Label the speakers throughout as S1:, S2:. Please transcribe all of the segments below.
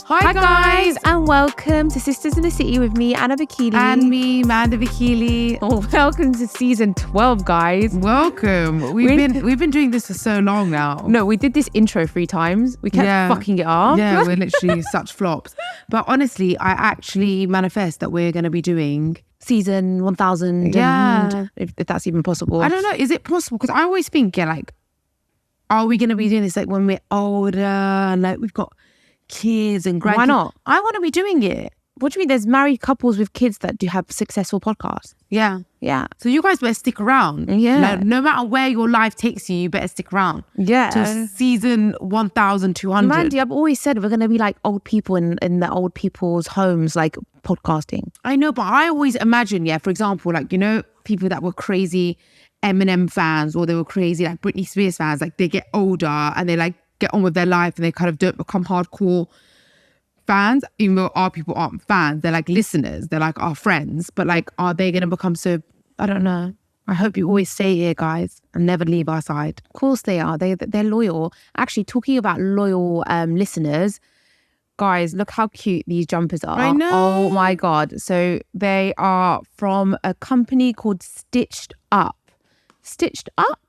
S1: Hi guys, and welcome to Sisters in the City with me, Anna Bakili.
S2: And me, Mandi Bakili.
S1: Oh, welcome to season 12, guys.
S2: Welcome. We've been doing this for so long now.
S1: No, we did this intro 3 times. We kept fucking it up.
S2: Yeah, we're literally such flops. But honestly, I actually manifest that we're going to be doing
S1: season 1000.
S2: Yeah.
S1: If that's even possible.
S2: I don't know. Is it possible? Because I always think, are we going to be doing this when we're older and we've got kids and grandkids?
S1: Why not?
S2: I want to be doing it.
S1: What do you mean? There's married couples with kids that do have successful podcasts.
S2: Yeah.
S1: So
S2: you guys better stick around.
S1: Yeah.
S2: No matter where your life takes you better stick around.
S1: Yeah.
S2: To season 1200.
S1: Mandy, I've always said we're going to be like old people in the old people's homes, podcasting.
S2: I know, but I always imagine, for example, people that were crazy Eminem fans, or they were crazy Britney Spears fans, they get older and they get on with their life and they kind of don't become hardcore fans, even though our people aren't fans. They're listeners, they're our friends, but are they going to become so? I don't know. I hope you always stay here, guys, and never leave our side.
S1: Of course they are. They're loyal. Actually, talking about loyal listeners, guys, look how cute these jumpers are.
S2: I know.
S1: Oh my God. So they are from a company called Stitched Up. Stitched Up?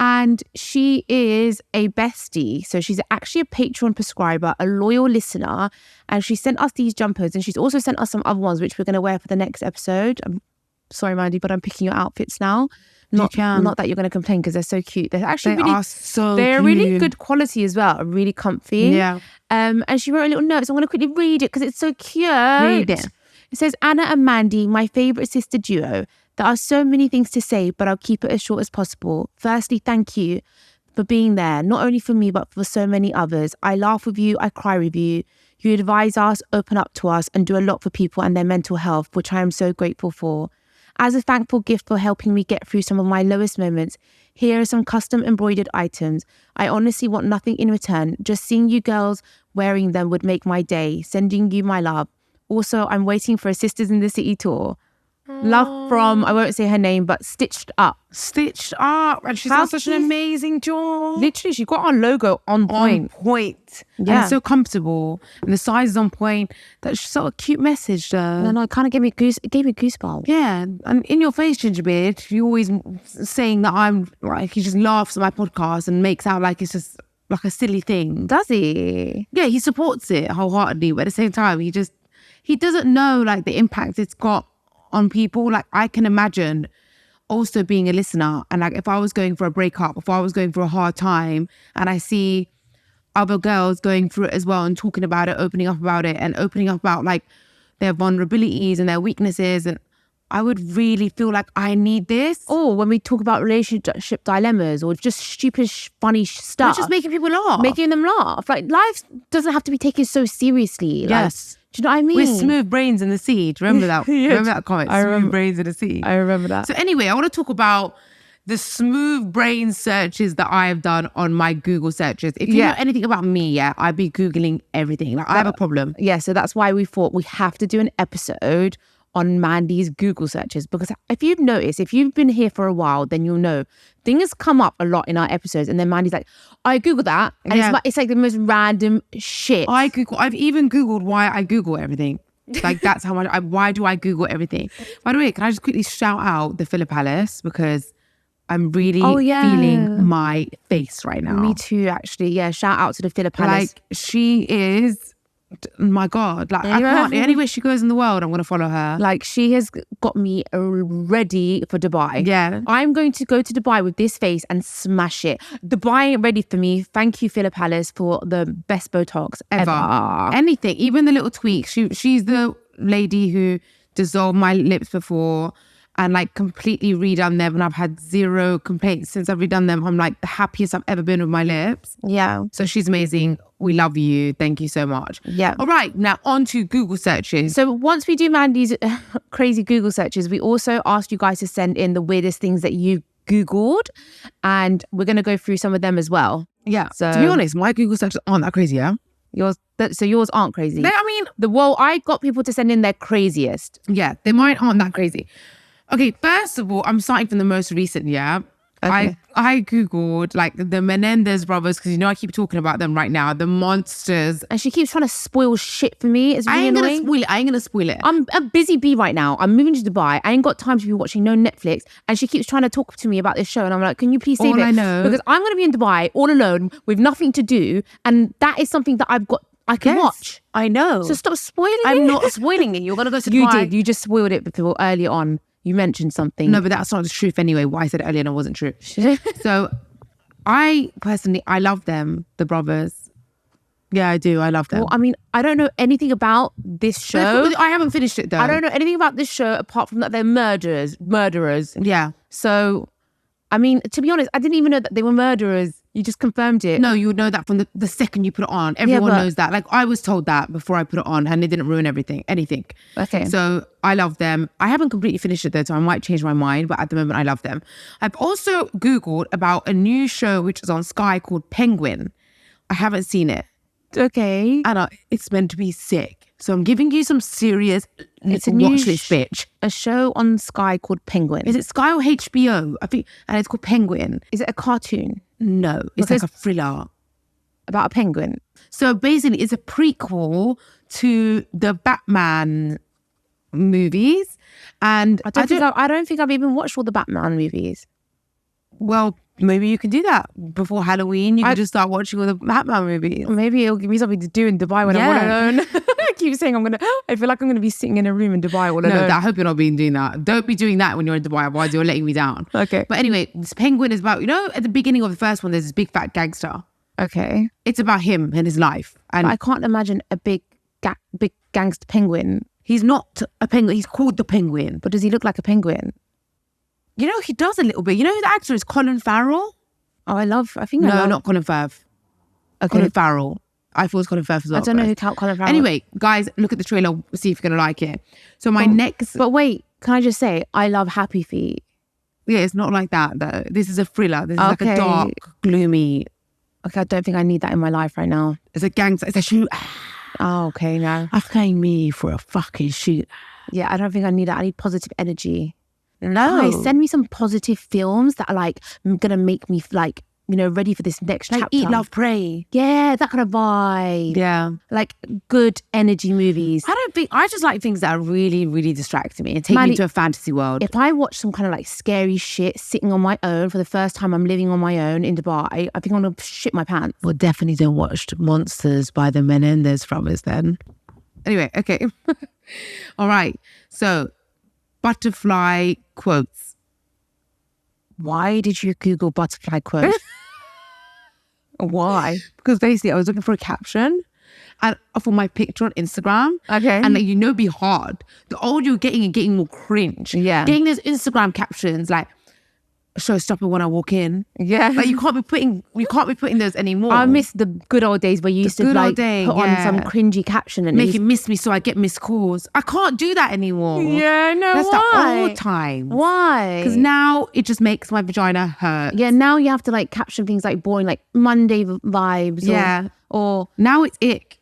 S1: And she is a bestie. So she's actually a Patreon prescriber, a loyal listener. And she sent us these jumpers. And she's also sent us some other ones, which we're going to wear for the next episode. I'm sorry, Mandy, but I'm picking your outfits now. Not that you're going to complain, because they're so cute. They're actually they're really good quality as well. Really comfy.
S2: Yeah.
S1: And she wrote a little note. So I'm going to quickly read it because it's so cute.
S2: Read it.
S1: It says, Anna and Mandy, my favourite sister duo. There are so many things to say, but I'll keep it as short as possible. Firstly, thank you for being there, not only for me, but for so many others. I laugh with you, I cry with you. You advise us, open up to us, and do a lot for people and their mental health, which I am so grateful for. As a thankful gift for helping me get through some of my lowest moments, here are some custom embroidered items. I honestly want nothing in return. Just seeing you girls wearing them would make my day. Sending you my love. Also, I'm waiting for a Sisters in the City tour. Love from, I won't say her name, but Stitched Up.
S2: Stitched Up. And she's got such an amazing jaw.
S1: Literally, she got our logo on point.
S2: Yeah. And it's so comfortable. And the size is on point. That's such a cute message, though.
S1: No, it kind of gave me goosebumps.
S2: Yeah. And in your face, Gingerbread, you're always saying that he just laughs at my podcast and makes out like it's just a silly thing.
S1: Does he?
S2: Yeah, he supports it wholeheartedly. But at the same time, he doesn't know the impact it's got on people. I can imagine also being a listener and if I was going for a breakup, if I was going for a hard time and I see other girls going through it as well and talking about it, opening up about it and opening up about their vulnerabilities and their weaknesses, and I would really feel I need this.
S1: Or when we talk about relationship dilemmas or just stupid, funny stuff.
S2: Or just making people laugh.
S1: Making them laugh. Life doesn't have to be taken so seriously.
S2: Yes.
S1: Do you know what I mean?
S2: We're smooth brains in the sea. Do you remember that? Remember that comment? Smooth brains in the sea.
S1: I remember that.
S2: So anyway, I want to talk about the smooth brain searches that I have done on my Google searches. If you know anything about me, I'd be Googling everything. I have a problem.
S1: Yeah, so that's why we thought we have to do an episode on Mandy's Google searches, because if you've noticed, if you've been here for a while, then you'll know things come up a lot in our episodes, and then Mandy's like, I Googled that, and it's the most random shit.
S2: I've even Googled why I Google everything. That's how much. Why do I Google everything? By the way, can I just quickly shout out the Philip Alice, because I'm really feeling my face right now.
S1: Me too, actually. Yeah, shout out to the Philip Alice.
S2: She is. My God, I can't. Anywhere she goes in the world, I'm going to follow her.
S1: She has got me ready for Dubai.
S2: Yeah.
S1: I'm going to go to Dubai with this face and smash it. Dubai ain't ready for me. Thank you, Philip Alice, for the best Botox ever.
S2: Anything, even the little tweaks. She's the lady who dissolved my lips before and completely redone them, and I've had zero complaints since I've redone them. I'm the happiest I've ever been with my lips.
S1: Yeah.
S2: So she's amazing. We love you. Thank you so much.
S1: Yeah.
S2: All right, now on to Google searches.
S1: So once we do Mandy's crazy Google searches, we also asked you guys to send in the weirdest things that you Googled, and we're going to go through some of them as well.
S2: Yeah.
S1: So
S2: to be honest, my Google searches aren't that crazy, yeah?
S1: Yours aren't crazy.
S2: I mean,
S1: I got people to send in their craziest.
S2: Yeah, they aren't that crazy. Okay, first of all, I'm starting from the most recent, yeah? I Googled like the Menendez brothers because I keep talking about them right now. The monsters.
S1: And she keeps trying to spoil shit for me. It's really
S2: I ain't gonna spoil it.
S1: I'm a busy bee right now. I'm moving to Dubai. I ain't got time to be watching no Netflix. And she keeps trying to talk to me about this show. And I'm like, can you please save it?
S2: I know.
S1: Because I'm going to be in Dubai all alone with nothing to do. And that is something that I can watch.
S2: I know.
S1: So stop spoiling it.
S2: I'm not spoiling it. You're going to go to Dubai.
S1: You did. You just spoiled it before early on. You mentioned something.
S2: No, but that's not the truth anyway. What I said earlier and wasn't true. So I personally, I love them, the brothers. Yeah, I do. I love them.
S1: Well, I mean, I don't know anything about this show.
S2: I haven't finished it though.
S1: I don't know anything about this show apart from that they're murderers.
S2: Yeah.
S1: So, I mean, to be honest, I didn't even know that they were murderers. You just confirmed it.
S2: No, you would know that from the second you put it on. Everyone knows that. Like I was told that before I put it on and it didn't ruin anything.
S1: Okay.
S2: So I love them. I haven't completely finished it though, so I might change my mind. But at the moment, I love them. I've also Googled about a new show which is on Sky called Penguin. I haven't seen it.
S1: Okay.
S2: And it's meant to be sick. So I'm giving you some serious
S1: It's a new
S2: watch this bitch.
S1: A show on Sky called Penguin.
S2: Is it Sky or HBO? I think, and it's called Penguin.
S1: Is it a cartoon
S2: No, it's like a thriller.
S1: about a penguin?
S2: So basically, it's a prequel to the Batman movies. And
S1: I don't think I've even watched all the Batman movies.
S2: Well, maybe you can do that before Halloween. You can just start watching all the Batman movies.
S1: Maybe it'll give me something to do in Dubai when I'm all alone. I keep saying I feel like I'm gonna be sitting in a room in Dubai all alone.
S2: No, I hope you're not doing that. Don't be doing that when you're in Dubai, otherwise you're letting me down.
S1: Okay.
S2: But anyway, this Penguin is about, at the beginning of the first one, there's this big fat gangster.
S1: Okay.
S2: It's about him and his life. And
S1: But I can't imagine a big gangster penguin.
S2: he's not a penguin. He's called the Penguin.
S1: But does he look like a penguin?
S2: He does a little bit. Who the actor is? Colin Farrell?
S1: Oh, I love
S2: Not Colin Firth.
S1: Okay.
S2: Colin Farrell. I thought it was Colin Firth as well.
S1: I don't know who Colin Farrell.
S2: Anyway, guys, look at the trailer. See if you're going to like it. So my next...
S1: But wait, can I just say, I love Happy Feet.
S2: Yeah, it's not like that though. This is a thriller. This is like a dark, gloomy...
S1: Okay, I don't think I need that in my life right now.
S2: It's a gangster. It's a shoot.
S1: Oh, okay, no.
S2: I came here for a fucking shoot.
S1: Yeah, I don't think I need that. I need positive energy.
S2: No.
S1: Guys, send me some positive films that are going to make me ready for this next chapter.
S2: Eat, Love, Pray.
S1: Yeah, that kind of vibe.
S2: Yeah.
S1: Like good energy movies.
S2: I just like things that are really, really distracting me and take me to a fantasy world.
S1: If I watch some kind of scary shit sitting on my own for the first time I'm living on my own in Dubai, I think I'm going to shit my pants.
S2: Well, definitely don't watch Monsters by the Menendez brothers then. Anyway, okay. All right. So, butterfly quotes.
S1: Why did you Google butterfly quotes? Why?
S2: Because basically I was looking for a caption and for my picture on Instagram.
S1: Okay.
S2: And be hard. The older you're getting more cringe.
S1: Yeah.
S2: Getting those Instagram captions like showstopper when I walk in.
S1: Yeah.
S2: Like you can't be putting those anymore.
S1: I miss the good old days where you used to put on some cringy caption and
S2: make it miss me so I get missed calls. I can't do that anymore.
S1: Yeah, no.
S2: That's
S1: why?
S2: the old time.
S1: Why?
S2: Because now it just makes my vagina hurt.
S1: Yeah, now you have to caption things like boring, like Monday vibes.
S2: Yeah.
S1: Or
S2: now it's ick.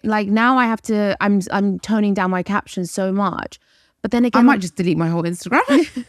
S1: Like now I have to. I'm toning down my captions so much. But then again,
S2: I might just delete my whole Instagram.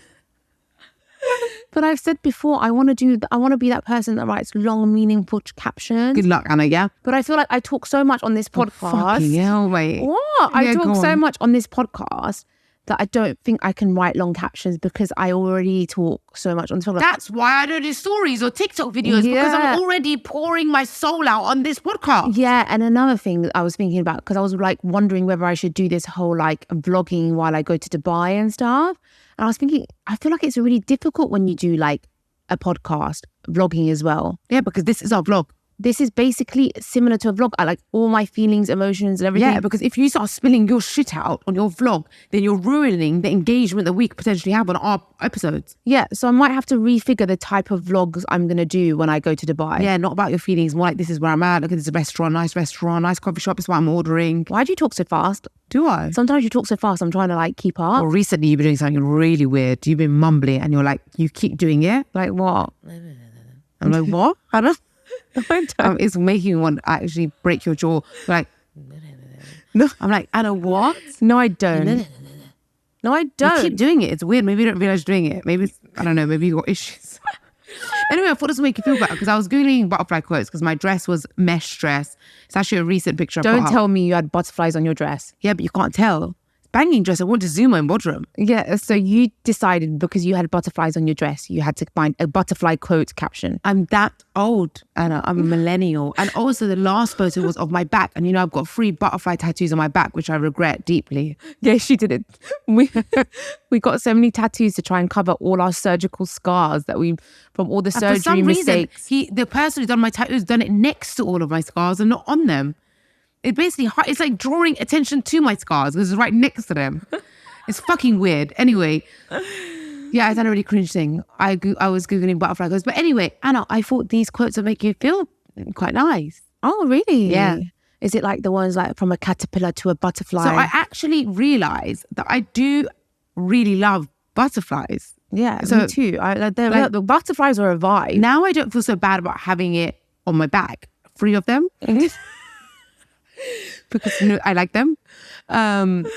S1: But I've said before, I want to be that person that writes long, meaningful captions.
S2: Good luck, Anna, yeah?
S1: But I feel like I talk so much on this podcast.
S2: Fucking hell, mate.
S1: What? I talk so much on this podcast that I don't think I can write long captions because I already talk so much on this podcast.
S2: That's why I don't do stories or TikTok videos because I'm already pouring my soul out on this podcast.
S1: Yeah, and another thing I was thinking about, because I was wondering whether I should do this whole vlogging while I go to Dubai and stuff. And I was thinking, I feel like it's really difficult when you do a podcast, vlogging as well.
S2: Yeah, because this is our vlog.
S1: This is basically similar to a vlog. I like all my feelings, emotions, and everything.
S2: Yeah, because if you start spilling your shit out on your vlog, then you're ruining the engagement that we could potentially have on our episodes.
S1: Yeah, so I might have to refigure the type of vlogs I'm going to do when I go to Dubai.
S2: Yeah, not about your feelings. More like, this is where I'm at. Look at this restaurant, nice coffee shop. It's what I'm ordering.
S1: Why do you talk so fast?
S2: Do I?
S1: Sometimes you talk so fast, I'm trying to keep up.
S2: Well, recently you've been doing something really weird. You've been mumbling and you're you keep doing it.
S1: Like what?
S2: I'm like, what? I don't. It's making me want to actually break your jaw. No. I'm like, Anna, what?
S1: No, I don't. No, I don't.
S2: You keep doing it. It's weird. Maybe you don't realize you're doing it. Maybe I don't know. Maybe you got issues. Anyway, I thought this would make you feel better because I was Googling butterfly quotes because my dress was mesh dress. It's actually a recent picture.
S1: Don't tell me you had butterflies on your dress.
S2: Yeah, but you can't tell. Banging dress. I want to zoom my wardrobe.
S1: Yeah, so you decided because you had butterflies on your dress, you had to find a butterfly quote caption.
S2: I'm that old, Anna. I'm a millennial. And also the last photo was of my back. And I've got 3 butterfly tattoos on my back, which I regret deeply.
S1: Yeah, she did it. We got so many tattoos to try and cover all our surgical scars that from all the surgery
S2: for some
S1: mistakes.
S2: Reason, the person who's done my tattoos done it next to all of my scars and not on them. It basically, it's like drawing attention to my scars because it's right next to them. It's fucking weird. Anyway, yeah, I done a really cringe thing. I was Googling butterfly quotes. But anyway, Anna, I thought these quotes would make you feel quite nice.
S1: Oh, really?
S2: Yeah.
S1: Is it like the ones like from a caterpillar to a butterfly?
S2: So I actually realised that I do really love butterflies.
S1: Yeah,
S2: so,
S1: me too. The butterflies are a vibe.
S2: Now I don't feel so bad about having it on my back. 3 of them. Because I like them. And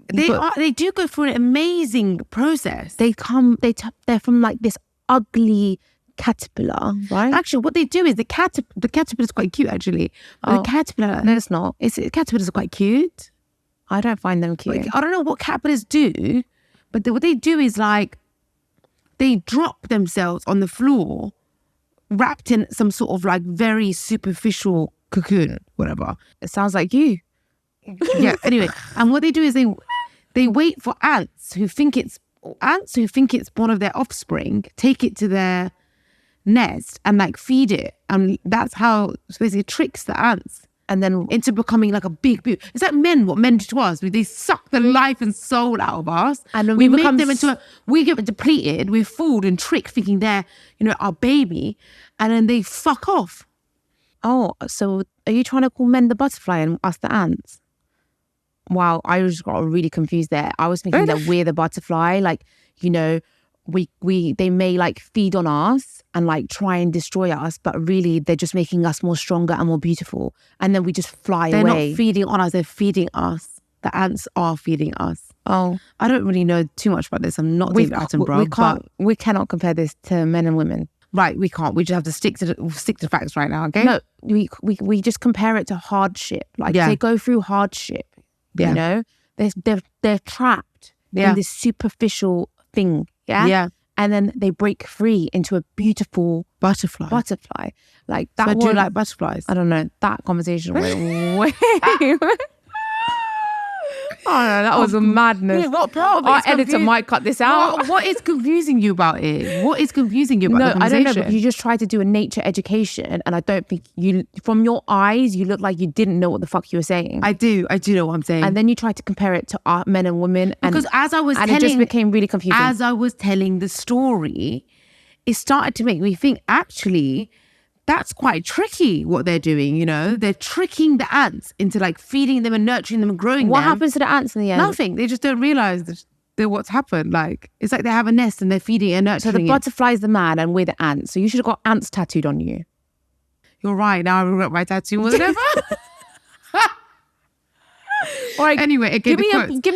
S2: they do go through an amazing process.
S1: They're from like this ugly caterpillar, right?
S2: Actually, what they do is the caterpillar is quite cute, actually. But the caterpillar,
S1: no, it's not.
S2: Caterpillars are quite cute.
S1: I don't find them cute.
S2: Like, I don't know what caterpillars do, but what they do is like they drop themselves on the floor, wrapped in some sort of like very superficial cocoon, whatever.
S1: It sounds like you.
S2: Yeah. Anyway, and what they do is they wait for ants who think it's one of their offspring, take it to their nest and like feed it, and that's how it basically tricks the ants and then into becoming like a big boo. It's like what men do to us. They suck the life and soul out of us,
S1: and then
S2: we make them we get depleted, we're fooled and tricked, thinking they're our baby, and then they fuck off.
S1: Oh, so are you trying to call men the butterfly and us the ants? Wow, I just got really confused there. I was thinking that we're the butterfly, like, they may like feed on us and like try and destroy us, but really they're just making us more stronger and more beautiful. And then we just fly away.
S2: They're not feeding on us, they're feeding us. The ants are feeding us.
S1: Oh.
S2: I don't really know too much about this. I'm not David Attenborough.
S1: We cannot compare this to men and women.
S2: Right, we can't. We just have to stick to facts right now, okay?
S1: No, we just compare it to hardship. Like they go through hardship, They're trapped in this superficial thing,
S2: Yeah.
S1: And then they break free into a beautiful
S2: butterfly.
S1: Like that.
S2: So do you like butterflies?
S1: I don't know. That conversation went way. Oh no, that was a madness.
S2: What part of it?
S1: Our editor might cut this out.
S2: What is confusing you about it? What is confusing you about the conversation?
S1: I don't know, but you just tried to do a nature education, and I don't think from your eyes, you look like you didn't know what the fuck you were saying.
S2: I do know what I'm saying.
S1: And then you tried to compare it to our men and women.
S2: Because it just became really confusing. As I was telling the story, it started to make me think, actually, that's quite tricky what they're doing, They're tricking the ants into like feeding them and nurturing them and growing them.
S1: What happens to the ants in the end?
S2: Nothing. They just don't realise what's happened. Like, it's like they have a nest and they're feeding it and nurturing it.
S1: So the butterfly's the man and we're the ants. So you should have got ants tattooed on you.
S2: You're right. Now I regret my tattoo more than ever.
S1: All right.
S2: Anyway,
S1: give me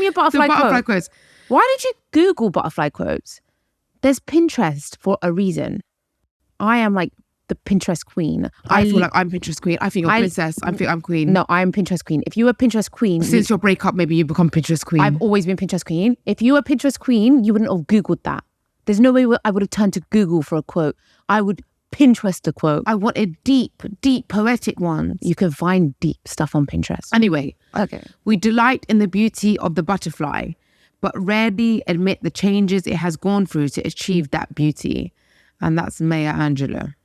S1: a butterfly quote. Why did you Google butterfly quotes? There's Pinterest for a reason. I am like the Pinterest queen.
S2: I feel like I'm Pinterest queen. I think you're princess. I think I'm queen.
S1: No, I'm Pinterest queen. If you were Pinterest queen...
S2: Since your breakup, maybe you become Pinterest queen.
S1: I've always been Pinterest queen. If you were Pinterest queen, you wouldn't have Googled that. There's no way I would have turned to Google for a quote. I would Pinterest a quote.
S2: I wanted deep, poetic ones.
S1: You can find deep stuff on Pinterest.
S2: Anyway,
S1: okay.
S2: We delight in the beauty of the butterfly, but rarely admit the changes it has gone through to achieve that beauty. And that's Maya Angelou.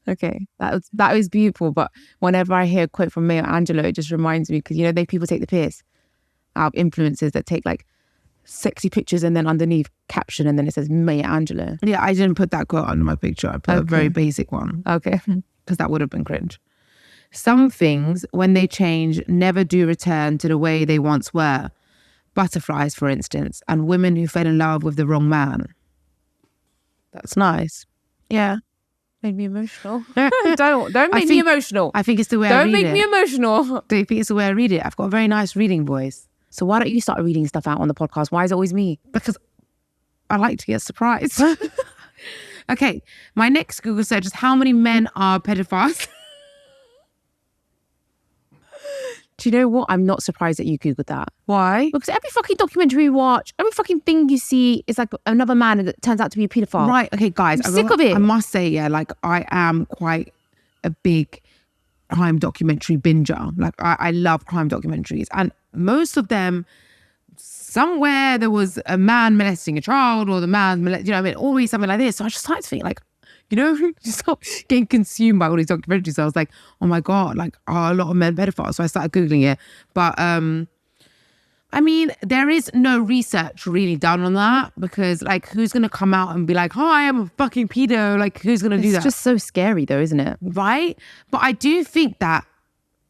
S1: Okay, that was beautiful, but whenever I hear a quote from Maya Angelou, it just reminds me, because people take the piss out of influencers that take like sexy pictures and then underneath caption and then it says Maya Angelou.
S2: Yeah, I didn't put that quote under my picture. I put a very basic one.
S1: Okay.
S2: Because that would have been cringe. Some things, when they change, never do return to the way they once were. Butterflies, for instance, and women who fell in love with the wrong man. That's nice.
S1: Yeah. Made me emotional. Don't make me emotional.
S2: I think it's the way I read it.
S1: Don't make me emotional.
S2: Do you think it's the way I read it? I've got a very nice reading voice.
S1: So why don't you start reading stuff out on the podcast? Why is it always me?
S2: Because I like to get surprised. Okay, my next Google search is how many men are pedophiles?
S1: Do you know what? I'm not surprised that you Googled that.
S2: Why?
S1: Because every fucking documentary you watch, every fucking thing you see is like another man that turns out to be a paedophile.
S2: Right, okay, guys.
S1: I'm sick of it.
S2: I must say, yeah, like I am quite a big crime documentary binger. Like I love crime documentaries. And most of them, somewhere there was a man molesting a child or the man, you know what I mean? Always something like this. So I just started to think like, you know, just stop getting consumed by all these documentaries. So I was like, oh my God, like are a lot of men pedophiles? So I started Googling it. But I mean, there is no research really done on that because like who's going to come out and be like, hi, I'm a fucking pedo. Like who's going to do that?
S1: It's just so scary though, isn't it?
S2: Right? But I do think that,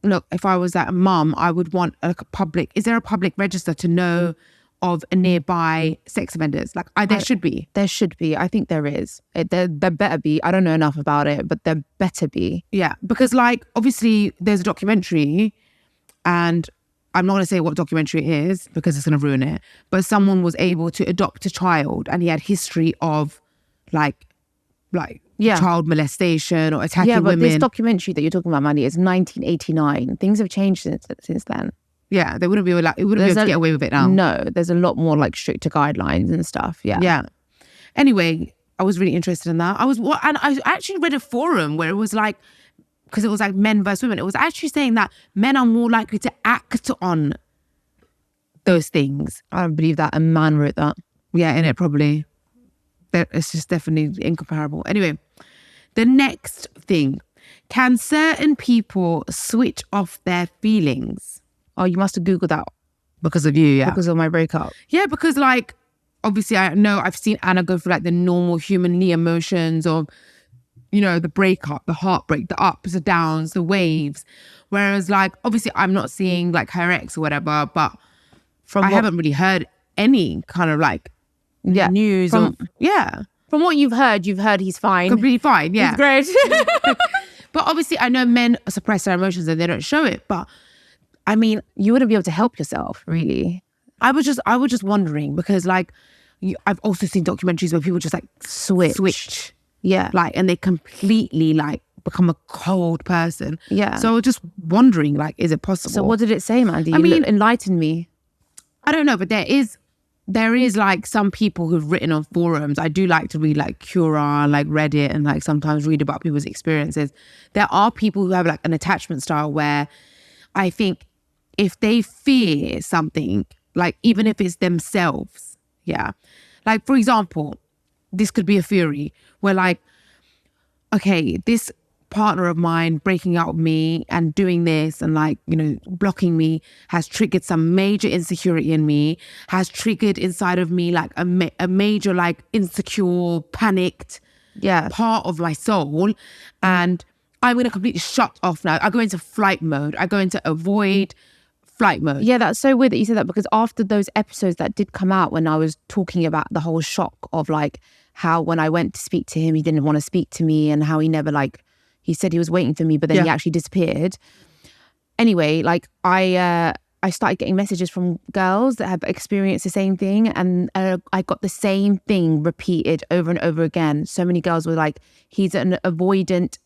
S2: look, if I was that mum, I would want like a public, is there a public register to know of nearby sex offenders? Like there should be.
S1: There should be. I think there is. There better be. I don't know enough about it, but there better be.
S2: Yeah. Because like, obviously there's a documentary and I'm not going to say what documentary it is because it's going to ruin it, but someone was able to adopt a child and he had history of like child molestation or attacking women.
S1: Yeah, but this documentary that you're talking about, Mandi, is 1989. Things have changed since then.
S2: Yeah, they wouldn't be like, it wouldn't be able to get away with it now.
S1: No, there's a lot more like stricter guidelines and stuff. Yeah.
S2: Yeah. Anyway, I was really interested in that. And I actually read a forum where it was like, because it was like men versus women. It was actually saying that men are more likely to act on those things.
S1: I don't believe that a man wrote that.
S2: Yeah, in it probably. It's just definitely incomparable. Anyway, the next thing. Can certain people switch off their feelings?
S1: Oh, you must have Googled that.
S2: Because of you, yeah.
S1: Because of my breakup.
S2: Yeah, because like, obviously I know I've seen Anna go through like the normal humanly emotions of, you know, the breakup, the heartbreak, the ups, the downs, the waves. Whereas like, obviously I'm not seeing like her ex or whatever, but I haven't really heard any kind of like news. From
S1: what you've heard he's fine.
S2: Completely fine, yeah.
S1: He's great.
S2: But obviously I know men suppress their emotions and they don't show it. But I mean,
S1: you wouldn't be able to help yourself, really.
S2: I was just wondering because like, I've also seen documentaries where people just like switch.
S1: Yeah.
S2: Like, and they completely like become a cold person.
S1: Yeah.
S2: So I was just wondering, like, is it possible?
S1: So what did it say, Mandi?
S2: I mean,
S1: enlighten me.
S2: I don't know, but there is like some people who've written on forums. I do like to read like Quora, like Reddit, and like sometimes read about people's experiences. There are people who have like an attachment style where I think if they fear something, like even if it's themselves, yeah. Like for example, this could be a theory where like, okay, this partner of mine breaking up with me and doing this and like, you know, blocking me has triggered some major insecurity in me, has triggered inside of me like a major like insecure, panicked part of my soul. And I'm going to completely shut off now. I go into flight mode. I go into avoid flight mode.
S1: Yeah, that's so weird that you said that because after those episodes that did come out when I was talking about the whole shock of like how when I went to speak to him, he didn't want to speak to me and how he never like, he said he was waiting for me, but then he actually disappeared. Anyway, like I started getting messages from girls that have experienced the same thing and I got the same thing repeated over and over again. So many girls were like, he's an avoidant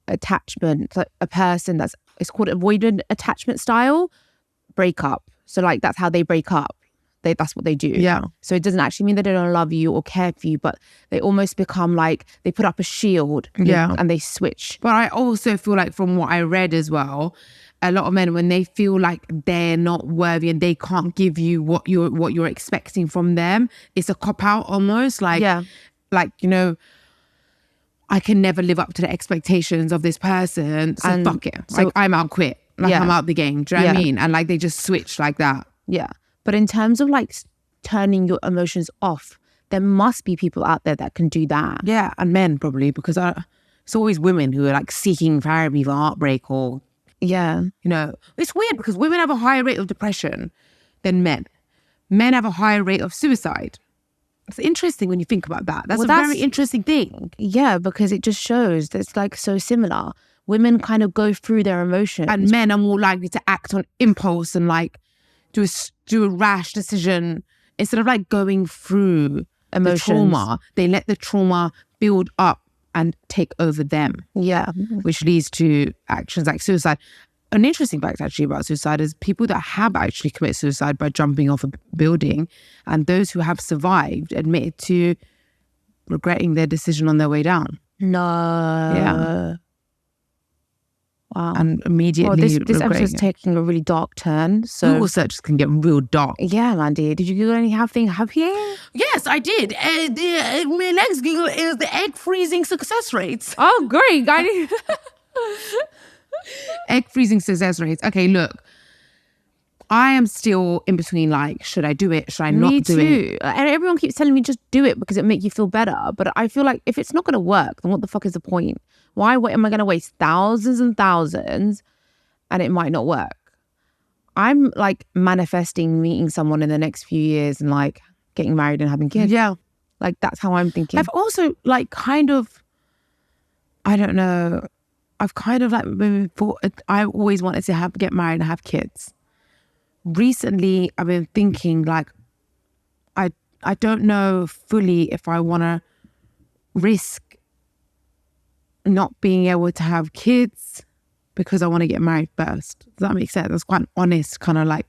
S1: attachment, like a person that's, it's called avoidant attachment style breakup. So like that's how they break up. That's what they do.
S2: Yeah.
S1: So it doesn't actually mean that they don't love you or care for you, but they almost become like, they put up a shield and they switch.
S2: But I also feel like from what I read as well, a lot of men, when they feel like they're not worthy and they can't give you what you're expecting from them, it's a cop-out almost. Like, like, you know, I can never live up to the expectations of this person, so fuck it. So like, I'm out, quit. Like I'm out the game. Do you know what I mean? And like they just switch like that.
S1: Yeah. But in terms of like turning your emotions off, there must be people out there that can do that.
S2: Yeah, and men probably, because it's always women who are like seeking therapy for heartbreak or,
S1: you
S2: know. It's weird because women have a higher rate of depression than men. Men have a higher rate of suicide. It's interesting when you think about that. That's very interesting thing.
S1: Yeah, because it just shows that it's like so similar. Women kind of go through their emotions.
S2: And men are more likely to act on impulse and like do a rash decision instead of like going through
S1: Emotions.
S2: the trauma, they let the trauma build up and take over them.
S1: Yeah.
S2: Which leads to actions like suicide. An interesting fact actually about suicide is people that have actually committed suicide by jumping off a building, and those who have survived admitted to regretting their decision on their way down.
S1: No.
S2: Yeah.
S1: Wow.
S2: And immediately
S1: this episode's taking a really dark turn. So
S2: Google searches can get real dark.
S1: yeah, Mandy, did you Google anything happy?
S2: Yes, I did. My next Google is the egg freezing success rates.
S1: Oh, great.
S2: Egg freezing success rates. Okay, look. I am still in between, like, should I do it? Should I not do it?
S1: And everyone keeps telling me just do it because it make you feel better. But I feel like if it's not going to work, then what the fuck is the point? Why am I going to waste thousands and thousands and it might not work? I'm like manifesting meeting someone in the next few years and like getting married and having kids.
S2: Yeah.
S1: Like that's how I'm thinking.
S2: I've also like kind of, I don't know, I've kind of like maybe thought, I always wanted to get married and have kids. Recently, I've been thinking like, I don't know fully if I want to risk not being able to have kids because I want to get married first. Does that make sense? That's quite an honest kind of like,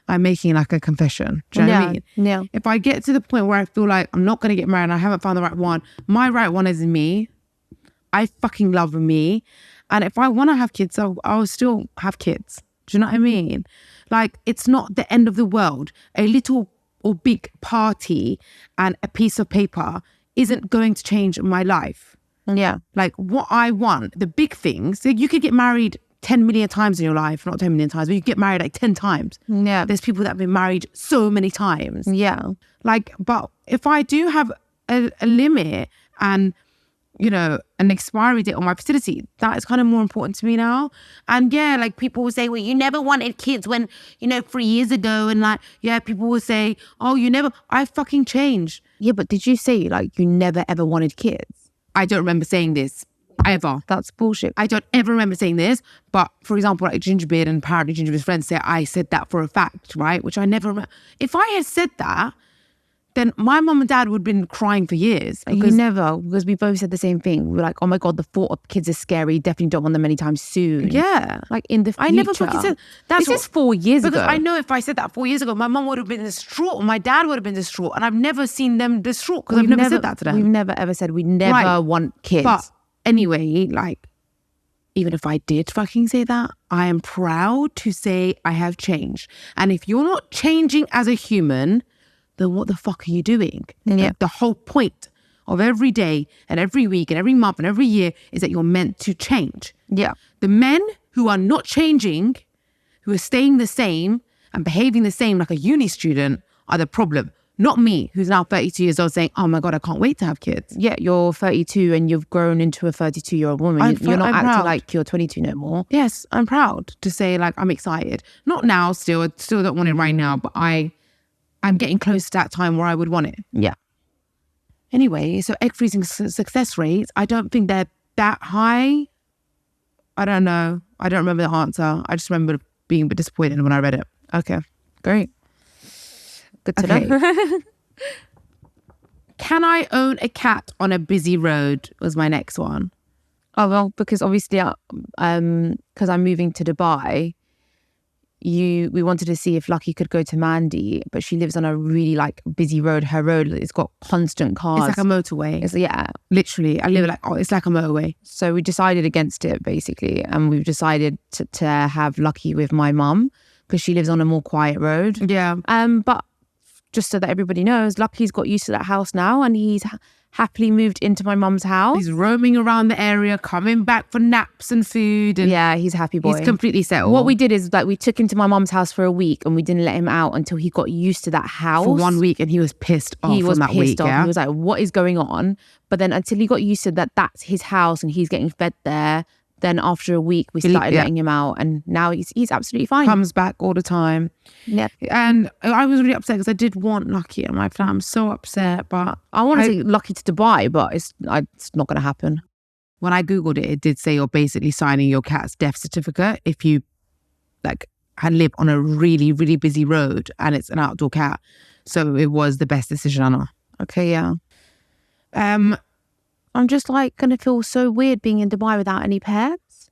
S2: I'm making like a confession. Do you know what I mean?
S1: Yeah.
S2: If I get to the point where I feel like I'm not going to get married and I haven't found the right one, my right one is me. I fucking love me. And if I want to have kids, I'll still have kids. Do you know what I mean? Like, it's not the end of the world. A little or big party and a piece of paper isn't going to change my life.
S1: Yeah.
S2: Like, what I want, the big things, like you could get married 10 million times in your life, not 10 million times, but you get married like 10 times.
S1: Yeah.
S2: There's people that have been married so many times.
S1: Yeah.
S2: Like, but if I do have a limit and, you know, an expiry date on my fertility, that is kind of more important to me now. And yeah, like people will say, well, you never wanted kids when, 3 years ago. And like, yeah, people will say, oh, I fucking changed.
S1: Yeah, but did you say like you never ever wanted kids?
S2: I don't remember saying this ever.
S1: That's bullshit.
S2: I don't ever remember saying this. But for example, like Gingerbeard and apparently Gingerbeard's friends say I said that for a fact, right? Which I never remember. If I had said that, then my mum and dad would have been crying for years.
S1: Because we both said the same thing. We were like, oh my God, the thought of kids is scary. Definitely don't want them anytime soon.
S2: Yeah.
S1: Like in the future.
S2: I never fucking said
S1: this is 4 years ago.
S2: Because I know if I said that 4 years ago, my mum would have been distraught. My dad would have been distraught. And I've never seen them distraught because I've never said that to them.
S1: We've never ever said we never want kids.
S2: But anyway, like, even if I did fucking say that, I am proud to say I have changed. And if you're not changing as a human, then what the fuck are you doing?
S1: Yeah.
S2: Like, the whole point of every day and every week and every month and every year is that you're meant to change.
S1: Yeah.
S2: The men who are not changing, who are staying the same and behaving the same like a uni student are the problem. Not me, who's now 32 years old saying, oh my God, I can't wait to have kids.
S1: Yeah, you're 32 and you've grown into a 32-year-old woman. You're not acting
S2: proud.
S1: like you're 22 no more.
S2: Yes, I'm proud to say like I'm excited. Not now still, I still don't want it right now, but I'm getting close to that time where I would want it.
S1: Yeah.
S2: Anyway, so egg freezing success rates, I don't think they're that high. I don't know. I don't remember the answer. I just remember being a bit disappointed when I read it.
S1: Okay, great. Good to know.
S2: Can I own a cat on a busy road was my next one.
S1: Oh, well, because obviously, because I'm moving to Dubai, we wanted to see if Lucky could go to Mandi, but she lives on a really like busy road. Her road, it's got constant cars.
S2: It's like a motorway.
S1: Yeah.
S2: Literally. I live like, it's like a motorway.
S1: So we decided against it basically. And we've decided to have Lucky with my mum because she lives on a more quiet road.
S2: Yeah.
S1: But just so that everybody knows, Lucky's got used to that house now and he's happily moved into my mum's house.
S2: He's roaming around the area, coming back for naps and food. And
S1: yeah, he's a happy boy.
S2: He's completely settled.
S1: What we did is like we took him to my mum's house for a week and we didn't let him out until he got used to that house.
S2: For 1 week, and he was pissed off.
S1: He was
S2: that
S1: pissed
S2: week,
S1: off.
S2: yeah?
S1: He was like, what is going on? But then until he got used to that's his house and he's getting fed there, then after a week we started letting him out and now he's absolutely fine.
S2: Comes back all the time.
S1: Yeah.
S2: And I was really upset because I did want Lucky in my flat. I'm so upset, but
S1: I want to take Lucky to Dubai, but it's not going to happen.
S2: When I Googled it, it did say you're basically signing your cat's death certificate if you like live on a really, really busy road and it's an outdoor cat. So it was the best decision, Anna.
S1: Okay, yeah. I'm just like going to feel so weird being in Dubai without any pets.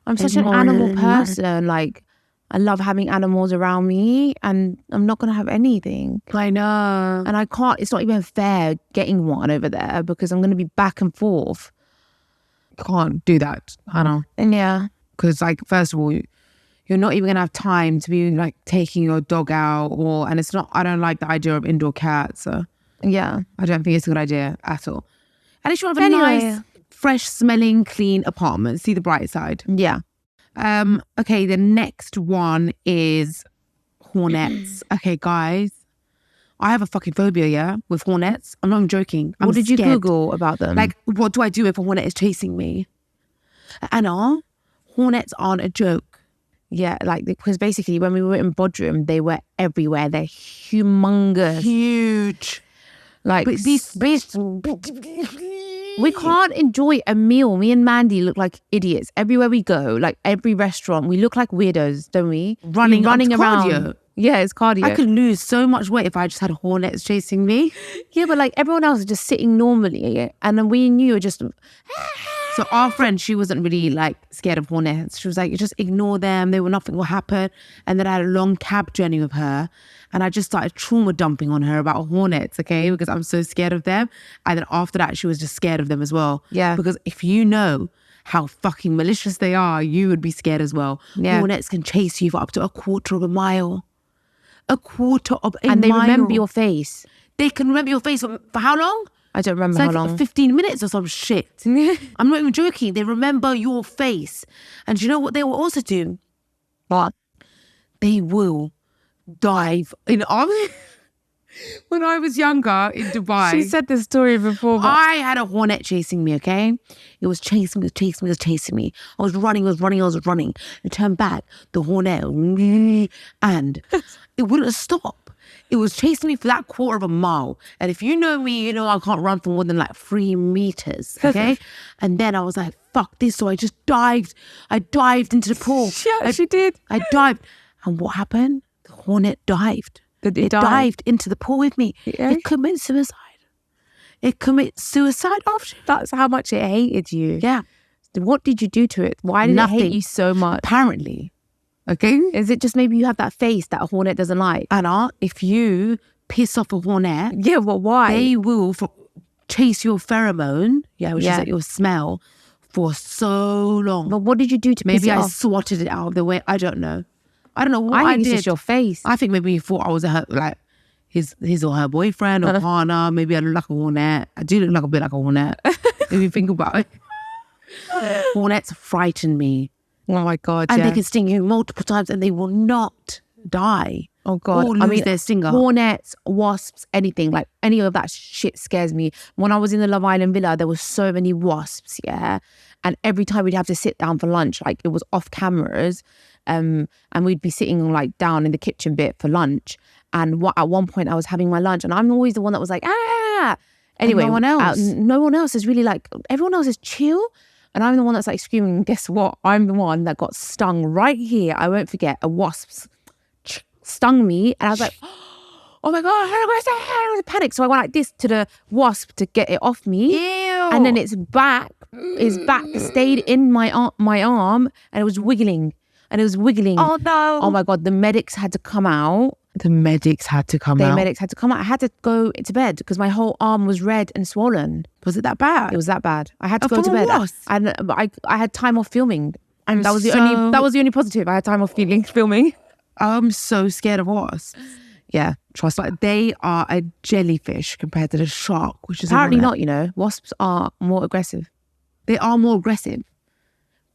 S1: I'm such an animal person. Like, I love having animals around me and I'm not going to have anything.
S2: I know.
S1: And I can't, it's not even fair getting one over there because I'm going to be back and forth.
S2: Can't do that, Hannah.
S1: And yeah.
S2: Because like, first of all, you're not even going to have time to be like taking your dog out and it's not, I don't like the idea of indoor cats. So
S1: yeah.
S2: I don't think it's a good idea at all. At least you have a nice, fresh smelling, clean apartment. See the bright side.
S1: Yeah.
S2: Okay, the next one is hornets. Okay, guys. I have a fucking phobia, yeah, with hornets. I'm not even joking.
S1: What did you Google about them?
S2: Like, what do I do if a hornet is chasing me? Anna, hornets aren't a joke.
S1: Yeah, like, because basically when we were in Bodrum, they were everywhere. They're humongous.
S2: Huge.
S1: Like,
S2: but these
S1: we can't enjoy a meal. Me and Mandi look like idiots everywhere we go. Like, every restaurant, we look like weirdos, don't we?
S2: Running around.
S1: Cardio. Yeah, it's cardio.
S2: I could lose so much weight if I just had hornets chasing me.
S1: Yeah, but like everyone else is just sitting normally, and then we knew just.
S2: So our friend, she wasn't really like scared of hornets. She was like, you just ignore them. Nothing will happen. And then I had a long cab journey with her. And I just started trauma dumping on her about hornets, okay? Because I'm so scared of them. And then after that, she was just scared of them as well.
S1: Yeah.
S2: Because if you know how fucking malicious they are, you would be scared as well.
S1: Yeah.
S2: Hornets can chase you for up to a quarter of a mile. A quarter of a mile.
S1: And they remember your face.
S2: They can remember your face for how long?
S1: I don't remember how long.
S2: 15 minutes or some shit. I'm not even joking. They remember your face. And do you know what they will also do?
S1: What?
S2: They will dive in army. When I was younger in Dubai.
S1: She said this story before. But
S2: I had a hornet chasing me, okay? It was chasing me. I was running. I turned back. The hornet, and it wouldn't stop. It was chasing me for that quarter of a mile. And if you know me, you know I can't run for more than like 3 meters, okay? And then I was like, fuck this. So I just dived. I dived into the pool.
S1: She did.
S2: I dived. And what happened? The hornet dived. It dived into the pool with me.
S1: Yeah.
S2: It committed suicide. After.
S1: That's how much it hated you.
S2: Yeah.
S1: What did you do to it? Why did it hate you so much?
S2: Apparently. Okay?
S1: Is it just maybe you have that face that a hornet doesn't like?
S2: Anna, if you piss off a hornet,
S1: yeah, well, why?
S2: They will chase your pheromone, which is like your smell, for so long.
S1: But what did you do to piss it off?
S2: Maybe I swatted it out of the way. I don't know what I
S1: think
S2: did.
S1: It's just your face.
S2: I think maybe he thought I was his or her boyfriend or partner. Maybe I look like a hornet. I do look like a bit like a hornet. If you think about it. Hornets frighten me.
S1: Oh my God,
S2: and they can sting you multiple times and they will not die.
S1: Oh God.
S2: Or lose their stinger.
S1: Hornets, wasps, anything. Like any of that shit scares me. When I was in the Love Island villa, there were so many wasps, yeah? And every time we'd have to sit down for lunch, like it was off cameras, and we'd be sitting like down in the kitchen bit for lunch. And at one point I was having my lunch and I'm always the one that was like, ah! Anyway,
S2: no one else.
S1: No one else is really like, everyone else is chill. And I'm the one that's like screaming, guess what? I'm the one that got stung right here. I won't forget, a wasp stung me. And I was like, oh my God, I was panic. So I went like this to the wasp to get it off me.
S2: Ew.
S1: And then its back stayed in my arm and it was wiggling.
S2: Oh no.
S1: Oh my God, the medics had to come out.
S2: The medics had to come out.
S1: I had to go to bed because my whole arm was red and swollen.
S2: Was it that bad?
S1: It was that bad. I had to go to bed. I had time off filming. And that was the only positive. I had time off filming.
S2: I'm so scared of wasps.
S1: Yeah, trust me.
S2: But they are a jellyfish compared to the shark, which is
S1: apparently not, you know. Wasps are more aggressive.
S2: They are more aggressive.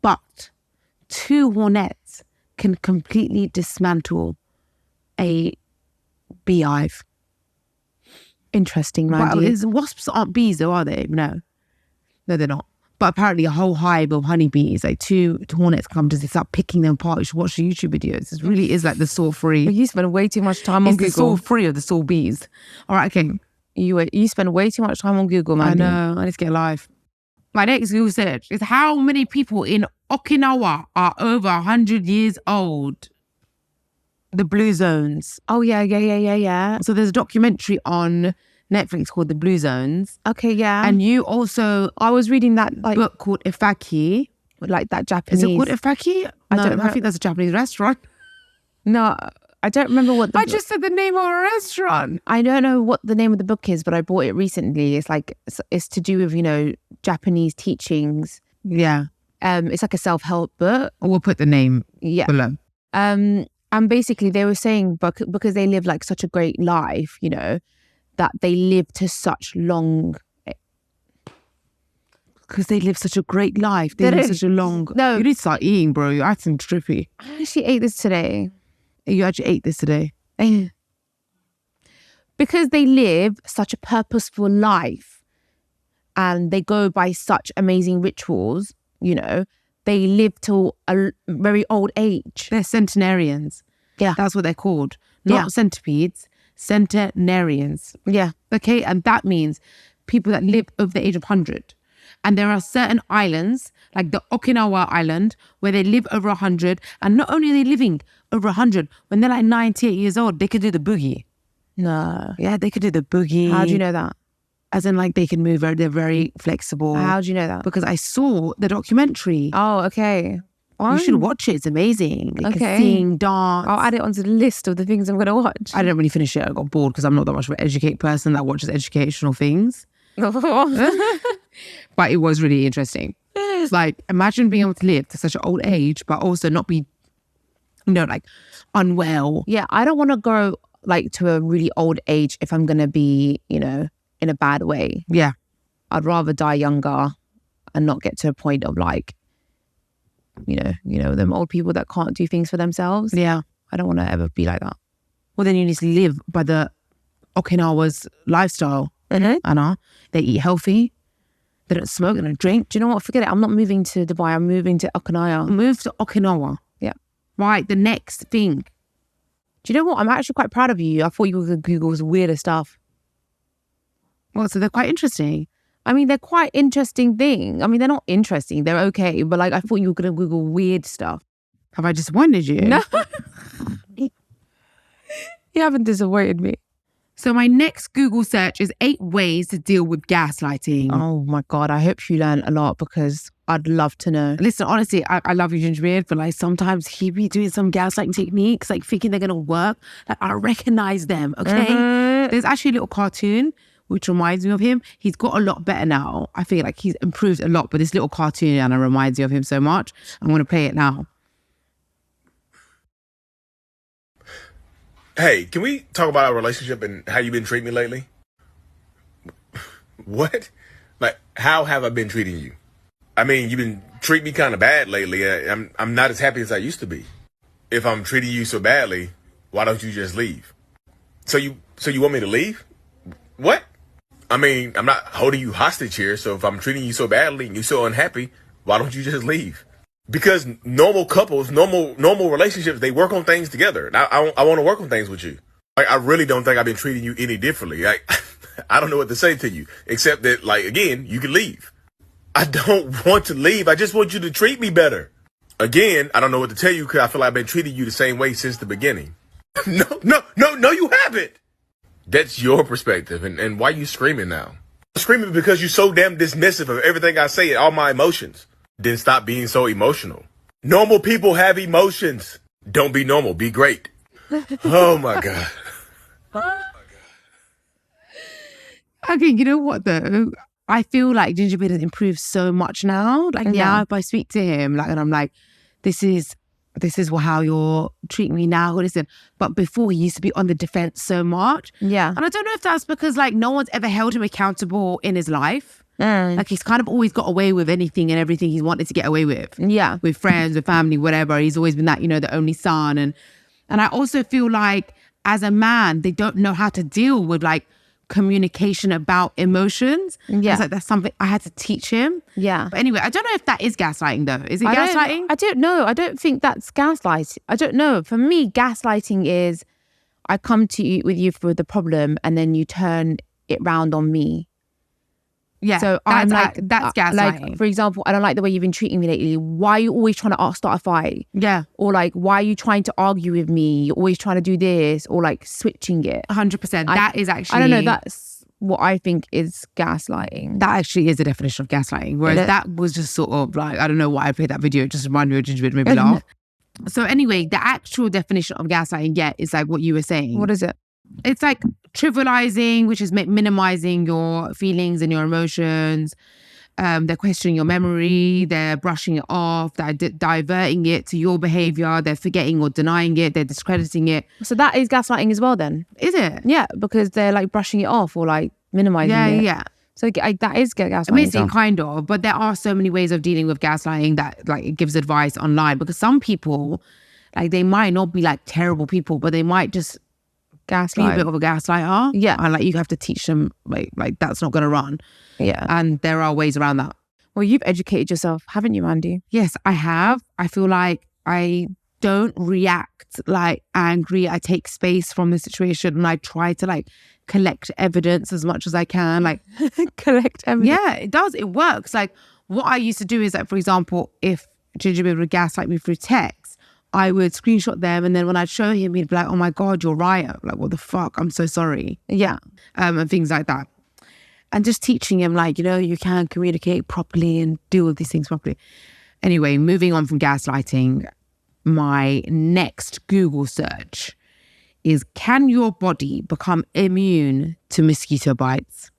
S2: But 2 hornets can completely dismantle a beehive.
S1: Interesting, Mandi.
S2: Wasps aren't bees though, are they? No, they're not. But apparently a whole hive of honeybees, like 2 hornets come to start picking them apart. You should watch the YouTube videos. It really is like the saw free.
S1: You spend way too much time on Google.
S2: It's the saw free of the saw bees. All right, okay.
S1: You spend way too much time on Google, Mandi.
S2: I know. I need to get live. My next Google search is how many people in Okinawa are over 100 years old? The Blue Zones.
S1: Oh, yeah.
S2: So there's a documentary on Netflix called The Blue Zones.
S1: Okay, yeah.
S2: And you also...
S1: I was reading that
S2: book called Ifaki.
S1: Like that Japanese...
S2: Is it called Ifaki? I think that's a Japanese restaurant.
S1: No, I don't remember what
S2: I just said the name of a restaurant.
S1: I don't know what the name of the book is, but I bought it recently. It's like, it's to do with, Japanese teachings.
S2: Yeah.
S1: It's like a self-help book.
S2: We'll put the name below.
S1: And basically they were saying because they live like such a great life, that they live to such long...
S2: Because they live such a great life. They live such a long...
S1: No.
S2: You need to start eating, bro. You're acting trippy.
S1: I actually ate this today.
S2: You actually ate this today?
S1: Because they live such a purposeful life and they go by such amazing rituals, they live till a very old age.
S2: They're centenarians.
S1: Yeah.
S2: That's what they're called. Not centipedes, centenarians.
S1: Yeah.
S2: Okay, and that means people that live over the age of 100. And there are certain islands, like the Okinawa Island, where they live over 100. And not only are they living over 100, when they're like 98 years old, they could do the boogie.
S1: No.
S2: Yeah, they could do the boogie.
S1: How do you know that?
S2: As in, like, they can move, they're very flexible.
S1: How do you know that?
S2: Because I saw the documentary.
S1: Oh, okay.
S2: You should watch it. It's amazing. They can sing, dance.
S1: I'll add it onto the list of the things I'm going to watch.
S2: I didn't really finish it. I got bored because I'm not that much of an educated person that watches educational things. But it was really interesting. Like, imagine being able to live to such an old age, but also not be, like, unwell.
S1: Yeah, I don't want to go, like, to a really old age if I'm going to be, in a bad way.
S2: Yeah.
S1: I'd rather die younger and not get to a point of, like, them old people that can't do things for themselves.
S2: Yeah.
S1: I don't want to ever be like that.
S2: Well, then you need to live by the Okinawa's lifestyle.
S1: Mm-hmm.
S2: Anna. They eat healthy. They don't smoke, they don't drink.
S1: Do you know what? Forget it. I'm not moving to Dubai. I'm moving to Okinawa.
S2: Move to Okinawa.
S1: Yeah.
S2: Right, the next thing.
S1: Do you know what? I'm actually quite proud of you. I thought you were going to Google some weirder stuff.
S2: Well, so they're quite interesting.
S1: I mean, they're quite interesting thing. I mean, they're not interesting. They're okay. But like, I thought you were going to Google weird stuff.
S2: Have I disappointed you?
S1: No. You haven't disappointed me.
S2: So my next Google search is 8 ways to deal with gaslighting.
S1: Oh my God. I hope you learn a lot because I'd love to know.
S2: Listen, honestly, I love you, Gingerbeard, but like sometimes he be doing some gaslighting techniques, like thinking they're going to work. Like I recognize them, okay?
S1: Mm-hmm.
S2: There's actually a little cartoon which reminds me of him. He's got a lot better now. I feel like he's improved a lot, but this little cartoon Anna reminds me of him so much. I'm going to play it now.
S3: Hey, can we talk about our relationship and how you've been treating me lately? What? Like, how have I been treating you? I mean, you've been treating me kind of bad lately. I'm not as happy as I used to be. If I'm treating you so badly, why don't you just leave? So you want me to leave? What? I mean, I'm not holding you hostage here. So if I'm treating you so badly and you're so unhappy, why don't you just leave? Because normal couples, normal relationships, they work on things together. And I want to work on things with you. Like, I really don't think I've been treating you any differently. Like, I don't know what to say to you, except that, like, again, you can leave. I don't want to leave. I just want you to treat me better. Again, I don't know what to tell you because I feel like I've been treating you the same way since the beginning. No, you haven't. That's your perspective. And why are you screaming now? I'm screaming because you're so damn dismissive of everything I say and all my emotions. Then stop being so emotional. Normal people have emotions. Don't be normal. Be great. Oh my God.
S2: Okay, you know what though? I feel like Gingerbeard has improved so much now. Like now if I speak to him, like, and I'm like, this is how you're treating me now. Listen, but before he used to be on the defense so much.
S1: Yeah.
S2: And I don't know if that's because like no one's ever held him accountable in his life. Like he's kind of always got away with anything and everything he's wanted to get away with.
S1: Yeah.
S2: With friends, with family, whatever. He's always been that, the only son. And I also feel like as a man, they don't know how to deal with like communication about emotions.
S1: Yeah.
S2: It's like that's something I had to teach him.
S1: Yeah.
S2: But anyway, I don't know if that is gaslighting though. Is it gaslighting?
S1: I don't know. I don't think that's gaslighting. I don't know. For me, gaslighting is I come to you with the problem and then you turn it round on me.
S2: Yeah,
S1: So I'm like,
S2: that's gaslighting.
S1: like, for example, I don't like the way you've been treating me lately. Why are you always trying to start a fight?
S2: Yeah.
S1: Or like, why are you trying to argue with me? You're always trying to do this, or like switching it.
S2: 100%. That is actually...
S1: I don't know, that's what I think is gaslighting.
S2: That actually is the definition of gaslighting. Whereas that was just sort of like, I don't know why I played that video. It just reminded me of Ginger, made me laugh. So anyway, the actual definition of gaslighting, is like what you were saying.
S1: What is it?
S2: It's like trivializing, which is minimizing your feelings and your emotions. They're questioning your memory. They're brushing it off. They're diverting it to your behavior. They're forgetting or denying it. They're discrediting it.
S1: So that is gaslighting as well then?
S2: Is it?
S1: Yeah, because they're like brushing it off or like minimizing it.
S2: Yeah.
S1: So that is gaslighting.
S2: Amazing, kind of. But there are so many ways of dealing with gaslighting that like it gives advice online, because some people, like, they might not be like terrible people, but they might just
S1: gaslight.
S2: Be a bit of a gaslighter.
S1: Yeah.
S2: And like you have to teach them like that's not going to run.
S1: Yeah.
S2: And there are ways around that.
S1: Well, you've educated yourself, haven't you, Mandi?
S2: Yes, I have. I feel like I don't react like angry. I take space from the situation and I try to like collect evidence as much as I can. Like
S1: collect evidence.
S2: Yeah, it does. It works. Like what I used to do is like, for example, if Ginger would gaslight me through text, I would screenshot them, and then when I'd show him, he'd be like, "Oh my God, you're right." I'm like, what the fuck? I'm so sorry.
S1: Yeah.
S2: And things like that. And just teaching him like, you can communicate properly and deal with these things properly. Anyway, moving on from gaslighting, my next Google search is, can your body become immune to mosquito bites?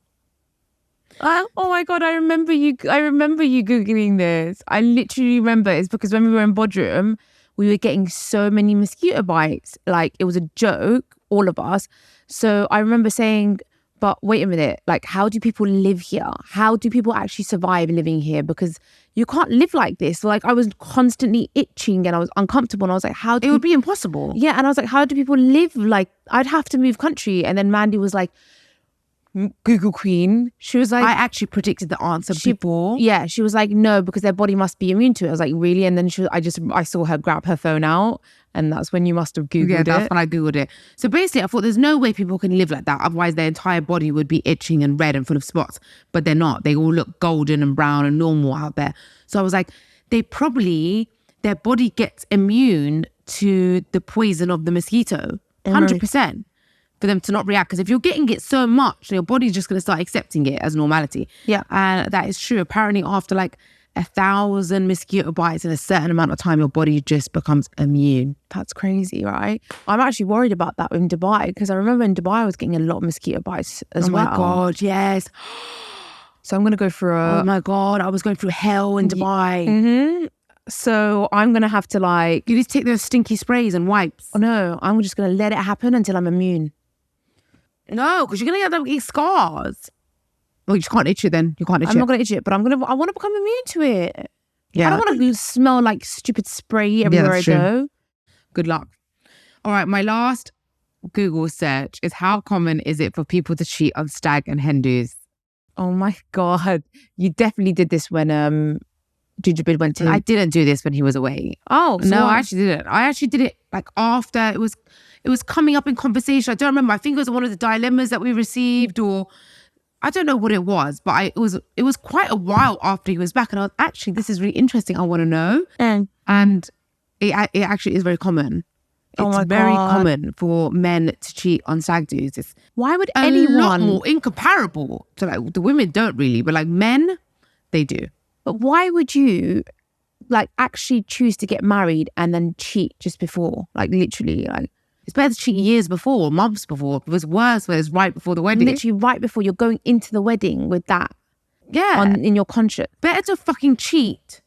S1: Oh my God, I remember you Googling this. I literally remember it's because when we were in Bodrum, we were getting so many mosquito bites. Like, it was a joke, all of us. So I remember saying, but wait a minute, like, how do people live here? How do people actually survive living here? Because you can't live like this. Like, I was constantly itching and I was uncomfortable. And I was like,
S2: it would be impossible.
S1: Yeah. And I was like, how do people live? Like, I'd have to move country. And then Mandi was like, Google Queen. She was like,
S2: I actually predicted the answer before.
S1: Yeah, she was like, no, because their body must be immune to it. I was like, really? And then I saw her grab her phone out, and that's when you must have Googled it.
S2: Yeah, that's when I Googled it. So basically, I thought there's no way people can live like that. Otherwise, their entire body would be itching and red and full of spots. But they're not. They all look golden and brown and normal out there. So I was like, their body gets immune to the poison of the mosquito. 100%. For them to not react, because if you're getting it so much, your body's just going to start accepting it as normality.
S1: Yeah.
S2: And that is true. Apparently after like 1,000 mosquito bites in a certain amount of time, your body just becomes immune.
S1: That's crazy, right? I'm actually worried about that in Dubai, because I remember in Dubai I was getting a lot of mosquito bites as well.
S2: Oh my God, yes.
S1: So I'm going to go for
S2: oh my God, I was going through hell in Dubai.
S1: Mm-hmm. So I'm going to have to like...
S2: You need to take those stinky sprays and wipes.
S1: Oh no, I'm just going to let it happen until I'm immune.
S2: No, because you're going to get scars. Well, you just can't itch it then. You can't itch it.
S1: I'm not going to itch it, but I want to become immune to it.
S2: Yeah.
S1: I don't want to smell like stupid spray everywhere I go.
S2: Good luck. All right, my last Google search is, how common is it for people to cheat on stag and hen do's?
S1: Oh my God. You definitely did this when Ginger went to...
S2: I didn't do this when he was away.
S1: Oh, so
S2: no,
S1: what?
S2: I actually didn't. I actually did it like after it was coming up in conversation. I don't remember. I think it was one of the dilemmas that we received, or I don't know what it was, but it was quite a while after he was back, and I was actually, this is really interesting. I want to know. And it actually is very common. It's very common for men to cheat on stag do's.
S1: Why would
S2: anyone? A lot more incomparable to like the women don't really, but like men, they do.
S1: But why would you like actually choose to get married and then cheat just before? Like literally, like
S2: it's better to cheat years before, months before. It was worse when it's right before the wedding.
S1: Literally right before you're going into the wedding with that.
S2: Yeah.
S1: In your conscience.
S2: Better to fucking cheat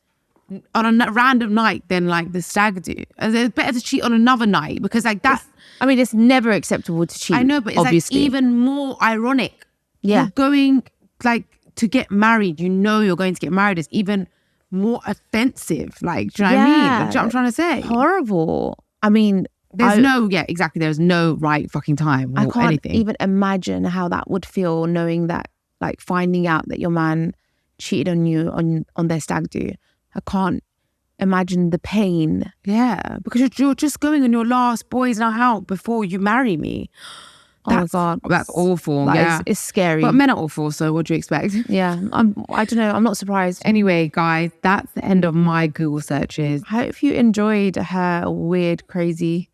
S2: on a random night than like the stag do. And it's better to cheat on another night, because like that.
S1: It's never acceptable to cheat.
S2: I know, but it's obviously like even more ironic.
S1: Yeah.
S2: You're going like to get married. You're going to get married. It's even more offensive. Like, do you know what I mean? That's what I'm trying to say.
S1: Horrible. I mean,
S2: there's no right fucking time or
S1: I can't
S2: anything.
S1: even imagine how that would feel, knowing that, like, finding out that your man cheated on you on their stag do. I can't imagine the pain.
S2: Yeah, because you're just going on your last boys night out before you marry me.
S1: Oh my God.
S2: That's awful.
S1: That
S2: yeah.
S1: it's scary.
S2: But men are awful, so what do you expect?
S1: Yeah. I don't know. I'm not surprised.
S2: Anyway, guys, that's the end of my Google searches.
S1: I hope you enjoyed her weird, crazy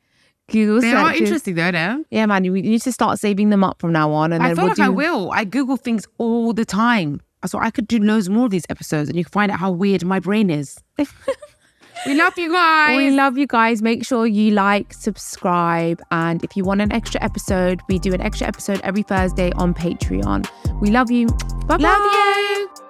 S1: Google
S2: They
S1: searches.
S2: are interesting though, no?
S1: Yeah, man. We need to start saving them up from now on. And
S2: I
S1: then
S2: feel
S1: we'll
S2: like I will. I Google things all the time. So I could do loads more of these episodes and you can find out how weird my brain is. We love you guys.
S1: We love you guys. Make sure you like, subscribe. And if you want an extra episode, we do an extra episode every Thursday on Patreon. We love you. Bye-bye.
S2: Love you.